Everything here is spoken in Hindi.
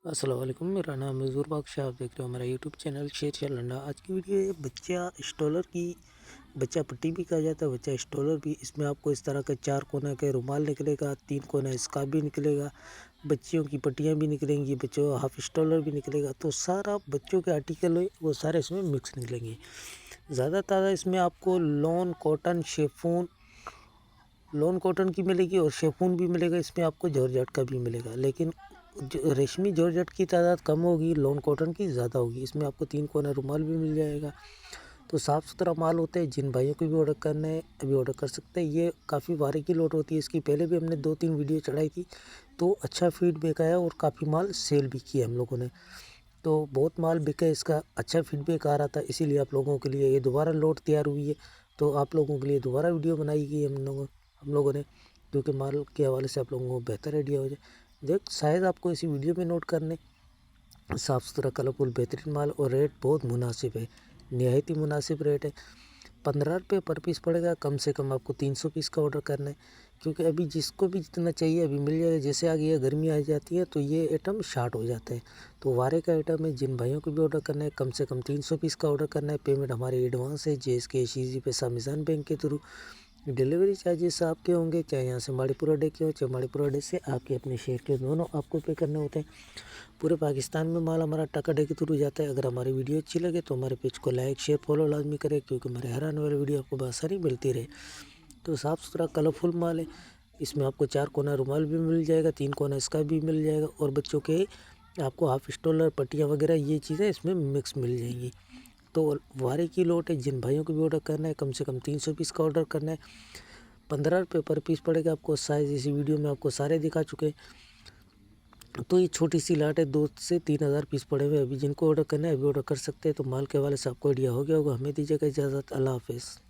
अस्सलाम वालेकुम, मेरा नाम है ज़ुर बादशाह। आप देख रहे हो हमारा यूट्यूब चैनल शेर शाह लंडा। आज की वीडियो है बच्चा स्टॉलर की। बच्चा पट्टी भी कहा जाता है, बच्चा स्टॉलर भी। इसमें आपको इस तरह का 4 कोना के रुमाल निकलेगा, 3 कोना स्कार्फ भी निकलेगा, बच्चियों की पट्टियाँ भी निकलेंगी, बच्चों का हाफ स्टॉलर भी निकलेगा। तो सारा बच्चों के आर्टिकल है वो सारे इसमें मिक्स निकलेंगे। ज़्यादातर इसमें आपको लॉन कॉटन की मिलेगी और शेफून भी मिलेगा। इसमें आपको जॉर्जेट का भी मिलेगा, लेकिन जो रेशमी जॉर्जेट की तादाद कम होगी, लॉन कॉटन की ज़्यादा होगी। इसमें आपको 3 कोना रुमाल भी मिल जाएगा। तो साफ़ सुथरा माल होता है। जिन भाइयों को भी ऑर्डर करना है अभी ऑर्डर कर सकते हैं। ये काफ़ी भारी की लोड होती है। इसकी पहले भी हमने 2-3 वीडियो चढ़ाई थी, तो अच्छा फीडबैक आया और काफ़ी माल सेल भी किया हम लोगों ने। तो बहुत माल बिका, इसका अच्छा फीडबैक आ रहा था, इसीलिए आप लोगों के लिए ये दोबारा लोड तैयार हुई है। तो आप लोगों के लिए दोबारा वीडियो बनाई गई हम लोगों ने, क्योंकि माल के हवाले से आप लोगों को बेहतर आइडिया हो जाए। देख शायद आपको इसी वीडियो में नोट करने, साफ़ सुथरा कलरफुल बेहतरीन माल और रेट बहुत मुनासिब है, नहायत ही मुनासिब रेट है। 15 रुपये पर पीस पड़ेगा। कम से कम आपको 300 पीस का ऑर्डर करना है, क्योंकि अभी जिसको भी जितना चाहिए अभी मिल जाएगा। जैसे आगे ये गर्मी आ जाती है तो ये आइटम शार्ट हो जाता है। तो वारे का आइटम है। जिन भाइयों को भी ऑर्डर करना है कम से कम 300 पीस का ऑर्डर करना है। पेमेंट हमारी एडवांस है, JSK SEZ पे सामिजान बैंक के थ्रू। डिलीवरी चार्जेस आपके होंगे, चाहे यहाँ से माड़ीपुरा डे के हो, चाहे माड़ीपुरा डे से आपके अपने शहर के, दोनों आपको पे करने होते हैं। पूरे पाकिस्तान में माल हमारा टका डे के थ्रू जाता है। अगर हमारी वीडियो अच्छी लगे तो हमारे पेज को लाइक शेयर फॉलो लाजमी करें, क्योंकि हमारे हर आने वाली वीडियो आपको बआसानी मिलती रहे। तो साफ़ सुथरा कलरफुल माल है। इसमें आपको 4 कोना रुमाल भी मिल जाएगा, 3 कोना इसका भी मिल जाएगा, और बच्चों के आपको हाफ स्टॉलर पट्टियाँ वगैरह ये चीज़ें इसमें मिक्स मिल जाएंगी। तो वारे की लोट है। जिन भाइयों को भी ऑर्डर करना है कम से कम 300 पीस का ऑर्डर करना है। 15 रुपये पर पीस पड़ेगा आपको। साइज़ इसी वीडियो में आपको सारे दिखा चुके हैं। तो ये छोटी सी लाट है, 2 से 3 हज़ार पीस पड़े हुए। अभी जिनको ऑर्डर करना है अभी ऑर्डर कर सकते हैं। तो माल के हवाले से आपको आइडिया हो गया होगा। हमें दीजिएगा इजाज़त। अल्लाह हाफ़िज़।